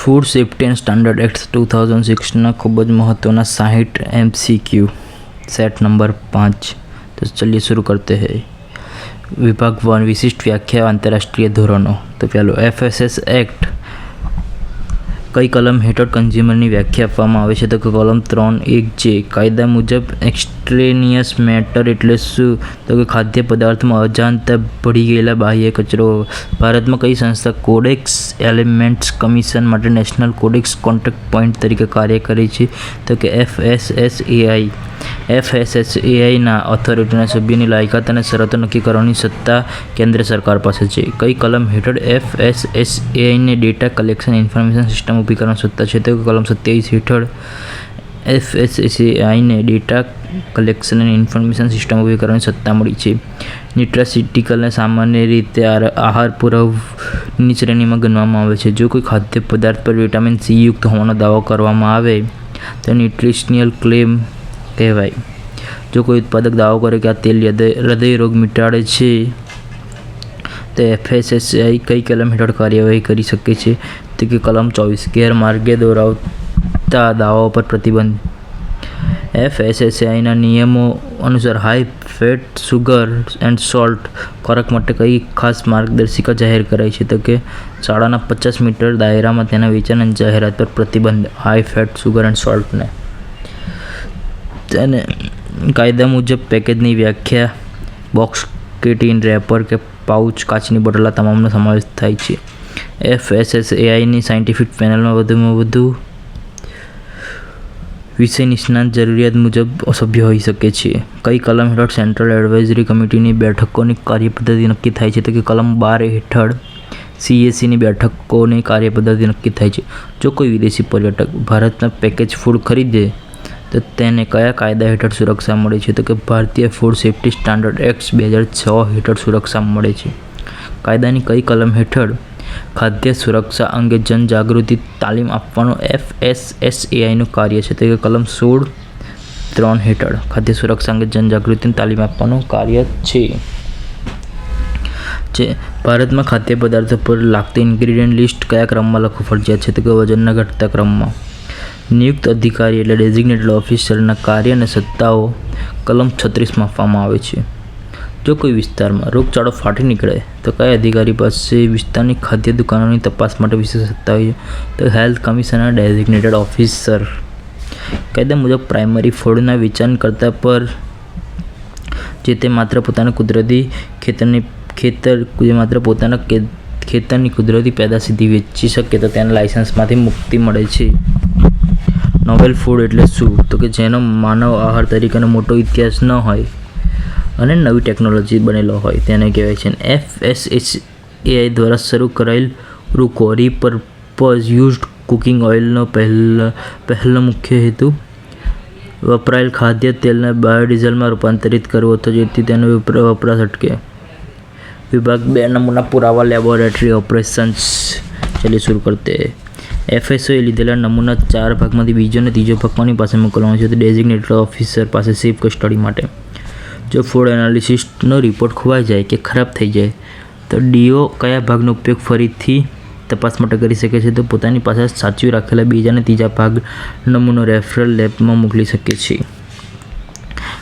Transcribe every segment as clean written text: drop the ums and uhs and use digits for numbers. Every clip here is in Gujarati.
Food safety and standard act 2006 खूब ज महत्वना 60 MCQ सेट नंबर 5। तो चलिए शुरू करते हैं। विभाग 1 विशिष्ट व्याख्या आंतरराष्ट्रीय धोरणों। तो पहलो FSS एक्ट कई कलम हेठળ કન્ઝ્યુમરની વ્યાખ્યા આપવામાં આવે છે। તો કલમ 3(1)J કાયદા મુજબ એક્સટ્રેનિયસ મેટર એટલે શું? તો કે ખાદ્ય પદાર્થમાં અજાણતા ભળી ગયેલા બાહ્ય કચરો। ભારતમાં કઈ સંસ્થા કોડેક્સ એલિમેન્ટ્સ કમિશન માટે નેશનલ કોડેક્સ કોન્ટેક્ટ પોઈન્ટ તરીકે કાર્ય કરે છે? તો કે FSSAI। FSSAIના ઓથોરિટીના સભ્યોની લાયકાત અને શરતો નક્કી કરવાની સત્તા કેન્દ્ર સરકાર પાસે છે। કઈ કલમ હેઠળ FSSAIને ડેટા કલેક્શન ઇન્ફોર્મેશન સિસ્ટમ ઊભી કરવાની સત્તા છે? તો કલમ 27 હેઠળ FSSAIને ડેટા કલેક્શન અને ઇન્ફોર્મેશન સિસ્ટમ ઊભી કરવાની સત્તા મળી છે। ન્યુટ્રાસ્યુટિકલને સામાન્ય રીતે આહાર પુરવની શ્રેણીમાં ગણવામાં આવે છે। જો કોઈ ખાદ્ય પદાર્થ પર વિટામિન C યુક્ત હોવાનો દાવો કરવામાં આવે તો ન્યુટ્રિશનલ ક્લેમ કહેવાય। જો કોઈ ઉત્પાદક દાવો કરે કે આ તેલ હૃદય રોગ મટાડે છે તો FSSAI કઈ કલમ હેઠળ કાર્યવાહી કરી શકે છે? તો કે કલમ 24 ગેરમાર્ગે દોરાવતા દાવાઓ પર પ્રતિબંધ। FSSAIના નિયમો અનુસાર high fat sugar and salt ખોરાક માટે કઈ ખાસ માર્ગદર્શિકા જાહેર કરાઈ છે? તો કે શાળાના 50 મીટર દાયરામાં તેના વેચાણ અને જાહેરાત પર પ્રતિબંધ હાઈ ફેટ સુગર એન્ડ સોલ્ટને। તેને કાયદા મુજબ પેકેજની વ્યાખ્યા બોક્સ કે ટીન રેપર કે પાઉચ કાચની બોટલ તમામનો સમાવેશ થાય છે। FSSAIની સાયન્ટિફિક પેનલમાં વધુમાં વધુ વિષય નિષ્ણાત જરૂરિયાત મુજબ સભ્ય હોઈ શકે છે। કઈ કલમ હેઠળ સેન્ટ્રલ એડવાઇઝરી કમિટીની બેઠકોની કાર્યપદ્ધતિ નક્કી થાય છે? તો કે કલમ 12 હેઠળ CACની બેઠકોની કાર્યપદ્ધતિ નક્કી થાય છે। જો કોઈ વિદેશી પર્યટક ભારતમાં પેકેજ ફૂડ ખરીદે તો તેને કયા કાયદા હેઠળ સુરક્ષા મળે છે? તો કે ભારતીય ફૂડ સેફ્ટી સ્ટાન્ડર્ડ એક્ટ 2006 હેઠળ સુરક્ષા મળે છે। કાયદાની કઈ કલમ હેઠળ ખાદ્ય સુરક્ષા અંગે જનજાગૃતિ તાલીમ આપવાનું FSSAIનું કાર્ય છે? તો કે કલમ 16(3) હેઠળ ખાદ્ય સુરક્ષા અંગે જનજાગૃતિની તાલીમ આપવાનું કાર્ય છે। ભારતમાં ખાદ્ય પદાર્થો પર લાગતી ઇન્ગ્રેડિયન્ટ લિસ્ટ કયા ક્રમમાં લખવું ફરજિયાત છે? તો કે વજનના ઘટતા ક્રમમાં। નિયુક્ત અધિકારી એટલે ડેઝિગ્નેટેડ ઓફિસરના કાર્ય અને સત્તાઓ કલમ 36માં આપવામાં આવે છે। જો કોઈ વિસ્તારમાં રોગચાળો ફાટી નીકળે તો કયા અધિકારી પાસે વિસ્તારની ખાદ્ય દુકાનોની તપાસ માટે વિશેષ સત્તા હોય છે? તો હેલ્થ કમિશનર ડેઝિગ્નેટેડ ઓફિસર। કાયદા મુજબ પ્રાઇમરી ફૂડના વેચાણકર્તા પર જે તે માત્ર પોતાના કુદરતી ખેતરની કુદરતી પેદાશથી વેચી શકે તો તેના લાયસન્સમાંથી મુક્તિ મળે છે। નોવેલ ફૂડ એટલે શું? તો કે જેનો માનવ આહાર તરીકેનો મોટો ઇતિહાસ ન હોય અને નવી ટેકનોલોજી બનેલો હોય તેને કહેવાય છે। FSSAI દ્વારા શરૂ કરાયેલ રીપર્પઝ યુઝડ કુકિંગ ઓઇલનો પહેલો મુખ્ય હેતુ વપરાયેલ ખાદ્ય તેલને બાયોડીઝલમાં રૂપાંતરિત કરવો હતો જેથી તેનો વપરાશ અટકે। વિભાગ 2 નમૂના પુરાવા લેબોરેટરી ઓપરેશન્સ। ચलिए शुरू करते हैं। FSSAI લીધેલા નમૂના 4 ભાગમાંથી બીજો અને ત્રીજો ભાગ કોની પાસે મોકલવાનો છે? તો ડેઝિગ્નેટેડ ઓફિસર પાસે સેફ કસ્ટડી માટે। જો ફૂડ એનાલિસિસનો રિપોર્ટ ખોવાઈ જાય કે ખરાબ થઈ જાય તો DO કયા ભાગનો ઉપયોગ ફરીથી તપાસ માટે કરી શકે છે? તો પોતાની પાસે સાચવી રાખેલા બીજા અને ત્રીજા ભાગ નમૂનો રેફરલ લેબમાં મોકલી શકે છે।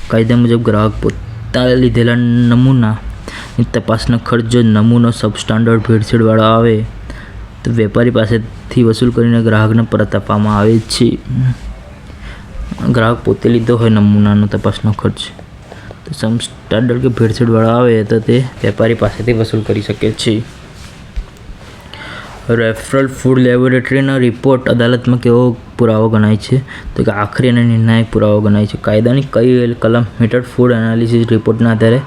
કાયદા મુજબ ગ્રાહક પોતાને લીધેલા નમૂનાની તપાસનો ખર્ચ જો નમૂનો સબસ્ટાન્ડર્ડ ભેળસેળવાળો આવે તો વેપારી પાસેથી વસૂલ કરીને ગ્રાહકને પરત આપવામાં આવે છે। ગ્રાહક પોતે લીધો હોય નમૂનાનો તપાસનો ખર્ચ તો સબસ્ટાન્ડર્ડ કે ભેળસેળવાળો આવે તો તે વેપારી પાસેથી વસૂલ કરી શકે છે। રેફરલ ફૂડ લેબોરેટરીનો રિપોર્ટ અદાલતમાં કેવો પુરાવો ગણાય છે? તો કે આખરી અને નિર્ણાયક પુરાવો ગણાય છે। કાયદાની કઈ કલમ હેઠળ ફૂડ એનાલિસિસ રિપોર્ટના આધારે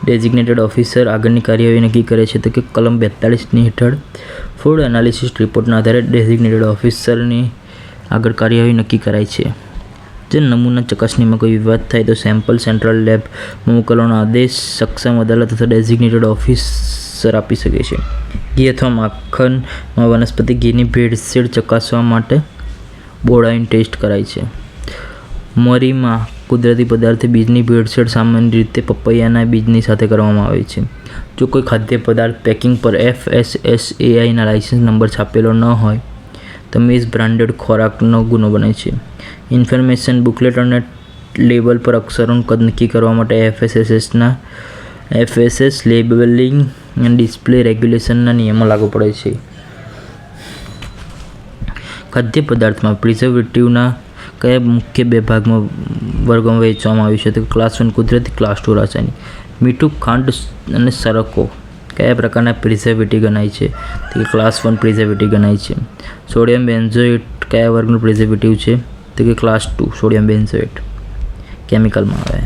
ડેઝિગ્નેટેડ ઓફિસર આગળની કાર્યવાહી નક્કી કરે છે? તો કે કલમ 42ની હેઠળ ફૂડ એનાલિસિસ રિપોર્ટના આધારે ડેઝિગ્નેટેડ ઓફિસરની આગળ કાર્યવાહી નક્કી કરાય છે। જો નમૂના ચકાસણીમાં કોઈ વિવાદ થાય તો સેમ્પલ સેન્ટ્રલ લેબમાં મોકલવાનો આદેશ સક્ષમ અદાલત અથવા ડેઝિગ્નેટેડ ઓફિસર આપી શકે છે। ઘી અથવા માખણમાં વનસ્પતિ ઘીની ભેળસેળ ચકાસવા માટે બોર્ડાઇન ટેસ્ટ કરાય છે। મરીમાં કુદરતી પદાર્થ બીજની ભેળસેળ સામાન્ય રીતે પપૈયાના બીજની સાથે કરવામાં આવે છે। જો કોઈ ખાદ્ય પદાર્થ પેકિંગ પર FSSAIના લાયસન્સ નંબર છાપેલો ન હોય તો મિસ બ્રાન્ડેડ ખોરાકનો ગુનો બને છે. ઇન્ફોર્મેશન બુકલેટ અને લેબલ પર અક્ષરોનું કદ નક્કી કરવા માટે FSS લેબલિંગ એન્ડ ડિસ્પ્લે રેગ્યુલેશનના નિયમો લાગુ પડે છે. ખાદ્ય પદાર્થમાં પ્રિઝર્વેટિવના કયા મુખ્ય બે વર્ગોમાં વહેંચવામાં આવ્યું છે? તો ક્લાસ 1 કુદરતી, ક્લાસ 2 રાસાયણિક. મીઠું, ખાંડ અને સરકો કયા પ્રકારના પ્રિઝર્વેટિવ ગણાય છે? તો ક્લાસ 1 પ્રિઝર્વેટિવ ગણાય છે. સોડિયમ બેન્ઝોએટ કયા વર્ગનું પ્રિઝર્વેટિવ છે? તો કે ક્લાસ 2 સોડિયમ બેન્ઝોએટ કેમિકલમાં આવે.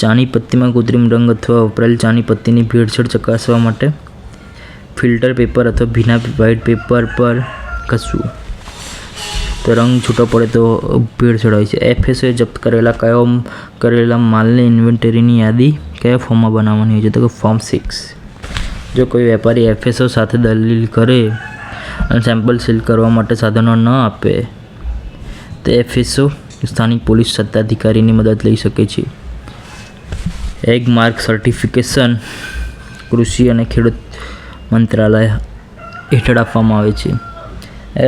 ચાની પત્તીમાં કૃત્રિમ રંગ અથવા વપરાયેલ ચાની પત્તીની ભેળસેળ ચકાસવા માટે ફિલ્ટર પેપર અથવા ભીના વ્હાઇટ પેપર પર ઘસવું. તો રંગ છૂટો પડે તો ભેળસેળ હોય છે. FSOએ જપ્ત કરેલા માલની ઇન્વેન્ટરીની યાદી કયા ફોર્મમાં બનાવવાની હોય છે? તો કે ફોર્મ 6. જો કોઈ વેપારી FSO સાથે દલીલ કરે અને સેમ્પલ સીલ કરવા માટે સાધનો ન આપે તો FSO સ્થાનિક પોલીસ સત્તાધિકારીની મદદ લઈ શકે છે. એગ માર્ક સર્ટિફિકેશન કૃષિ અને ખેડૂત મંત્રાલય હેઠળ આપવામાં આવે છે.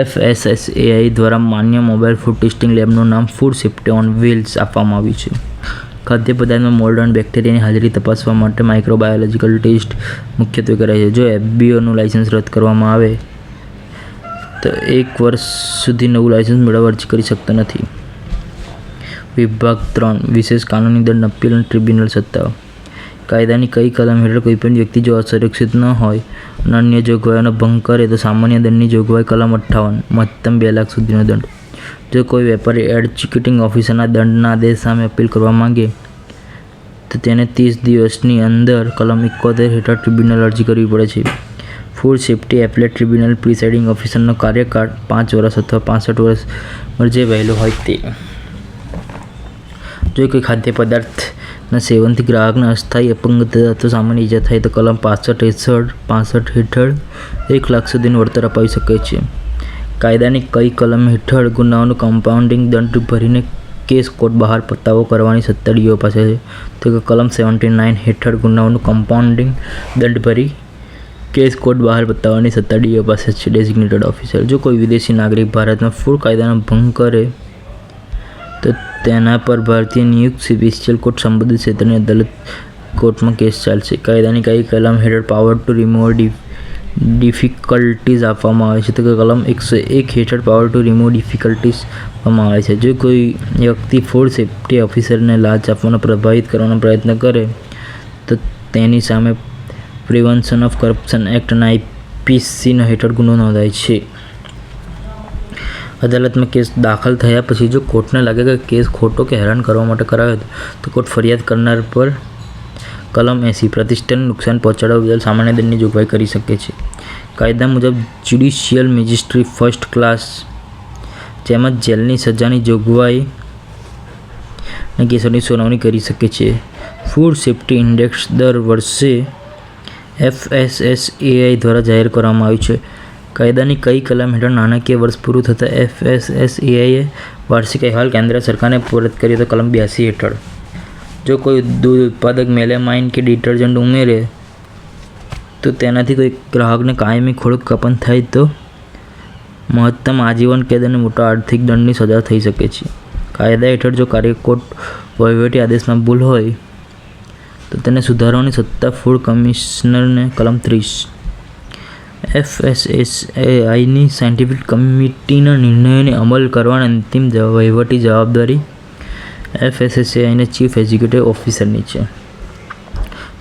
FSSAI દ્વારા માન્ય મોબાઈલ ફૂડ ટેસ્ટિંગ લેબનું નામ ફૂડ સેફ્ટી ઓન વ્હીલ્સ આપવામાં આવ્યું છે. ખાદ્ય પદાર્થમાં મોલ્ડ અને બેક્ટેરિયાની હાજરી તપાસવા માટે માઇક્રોબાયોલોજીકલ ટેસ્ટ મુખ્યત્વે કરાય છે. જો FBOનું લાયસન્સ રદ કરવામાં આવે તો 1 વર્ષ સુધી નવું લાયસન્સ મેળવવા અરજી કરી શકતો નથી. વિભાગ 3 વિશેષ કાનૂની દંડ અપીલ અને ટ્રિબ્યુનલ સત્તાઓ. કાયદાની કઈ કલમ હેઠળ કોઈપણ વ્યક્તિ જો અસુરક્ષિત ન હોય અને અન્ય જોગવાઈઓનો ભંગ કરે તો સામાન્ય દંડની જોગવાઈ કલમ 58 મહત્તમ 2 લાખ સુધીનો દંડ. જો કોઈ વેપારી એક્ઝિક્યુટિંગ ઓફિસરના દંડના આદેશ સામે અપીલ કરવા માંગે તો તેને 30 દિવસની અંદર કલમ 71 હેઠળ ટ્રિબ્યુનલ અરજી કરવી પડે છે. Food safety appellate tribunal presiding ઓફિસરનો કાર્યકાળ 5 વર્ષ અથવા 65 વર્ષ જે વહેલો હોય તે. જો કોઈ ખાદ્ય પદાર્થના સેવનથી ગ્રાહકને અસ્થાયી અપંગતતા અથવા સામાન્ય ઈજા થાય તો કલમ 65 હેઠળ 1 લાખ સુધીનું વળતર અપાવી શકે છે. કાયદાની કઈ કલમ હેઠળ ગુનાઓનું કમ્પાઉન્ડિંગ દંડ ભરીને કેસ કોર્ટ બહાર પતાવો કરવાની સત્તા DO પાસે છે? તો કે કલમ 79 હેઠળ ગુનાઓનું કમ્પાઉન્ડિંગ દંડ ભરી કેસ કોર્ટ બહાર પતાવવાની સત્તા DO પાસે છે. Designated officer. જો કોઈ વિદેશી નાગરિક ભારતમાં ફૂડ કાયદાનો ભંગ કરે તો તેના પર ભારતીય નિયુક્ત સ્પેશિયલ કોર્ટ સંબંધિત ક્ષેત્રની અદાલત કોર્ટમાં કેસ ચાલશે. કાયદાની કઈ કલમ હેઠળ પાવર ટુ રિમૂવ ડિફિકલ્ટીઝ આપવામાં આવે છે? તો કે કલમ 101 હેઠળ પાવર ટુ રિમૂવ ડિફિકલ્ટીઝ આપવામાં આવે છે. જો કોઈ વ્યક્તિ ફૂડ સેફ્ટી ઓફિસરને લાંચ આપવાનો પ્રભાવિત કરવાનો પ્રયત્ન કરે તો તેની સામે પ્રિવેન્શન ઓફ કરપ્શન એક્ટ અને IPC હેઠળ ગુનો નોંધાય છે. અદાલતમાં કેસ દાખલ થયા પછી જો કોર્ટને લાગે કે કેસ ખોટો કે હેરાન કરવા માટે કરાયો તો કોર્ટ ફરિયાદ કરનાર પર કલમ 80 પ્રતિષ્ઠાને નુકસાન પહોંચાડવા બદલ સામાન્ય દંડની જોગવાઈ કરી શકે છે. કાયદા મુજબ જ્યુડિશિયલ મેજિસ્ટ્રેટ ફર્સ્ટ ક્લાસ જેમાં જેલની સજાની જોગવાઈના કેસોની સુનાવણી કરી શકે છે. ફૂડ સેફ્ટી ઇન્ડેક્સ દર વર્ષે FSSAI દ્વારા જાહેર કરવામાં આવ્યું છે. કાયદાની કઈ કલમ હેઠળ નાણાકીય વર્ષ પૂરું થતાં FSSAIએ વાર્ષિક અહેવાલ કેન્દ્ર સરકારને પરત કર્યો? તો કલમ 82 હેઠળ. જો કોઈ દૂધ ઉત્પાદક મેલેમાઇન કે ડિટર્જન્ટ ઉમેરે તો તેનાથી કોઈ ગ્રાહકને કાયમી ખોરાક કપન થાય તો મહત્તમ આજીવન કેદ અને મોટા આર્થિક દંડની સજા થઈ શકે છે. કાયદા હેઠળ જો કાર્યકોર્ટ વહીવટી આદેશમાં ભૂલ હોય તો તેને સુધારવાની સત્તા ફૂડ કમિશનરને. કલમ 30 FSSAIની સાયન્ટિફિક કમિટીના નિર્ણયોને અમલ કરવાની અંતિમ વહીવટી જવાબદારી FSSAIના ચીફ એક્ઝિક્યુટિવ ઓફિસરની છે.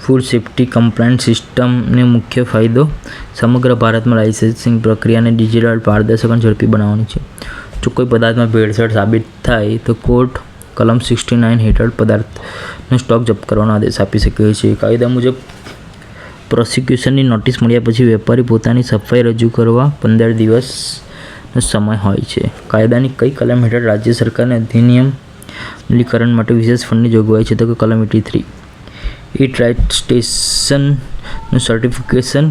ફૂડ સેફ્ટી કમ્પ્લાયન્સ સિસ્ટમને મુખ્ય ફાયદો સમગ્ર ભારતમાં લાઇસન્સિંગ પ્રક્રિયાને ડિજિટલ, પારદર્શક અને ઝડપી બનાવવાની છે. જો કોઈ પદાર્થમાં ભેળસેળ સાબિત થાય તો કોર્ટ કલમ 69 હેઠળ પદાર્થનો સ્ટોક જપ્ત કરવાનો આદેશ આપી શકે છે. કાયદા મુજબ પ્રોસિક્યુશનની નોટિસ મળ્યા પછી વેપારી પોતાની સફાઈ રજૂ કરવા 15 દિવસનો સમય હોય છે. કાયદાની કઈ કલમ હેઠળ રાજ્ય સરકારને અધિનિયમ અમલીકરણ માટે વિશેષ ફંડની જોગવાઈ છે? તો કે કલમ 83. ઇટ રાઇટ સ્ટેશનનું સર્ટિફિકેશન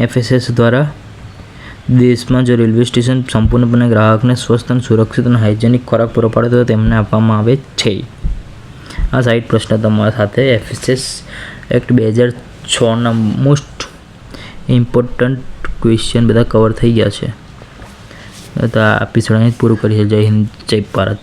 FSS દ્વારા દેશમાં જો રેલવે સ્ટેશન સંપૂર્ણપણે ગ્રાહકને સ્વસ્થ અને સુરક્ષિત અને હાઇજેનિક ખોરાક પૂરો પાડે તો તેમને આપવામાં આવે છે. આ સાઇટ પ્રશ્ન તમારા સાથે FSS એક્ટ 2006ના મોસ્ટ ઇમ્પોર્ટન્ટ ક્વેશ્ચન બધા કવર થઈ ગયા છે. તો આ એપિસોડ અહીં જ પૂરું કરીએ. જય હિન્દ, જય ભારત.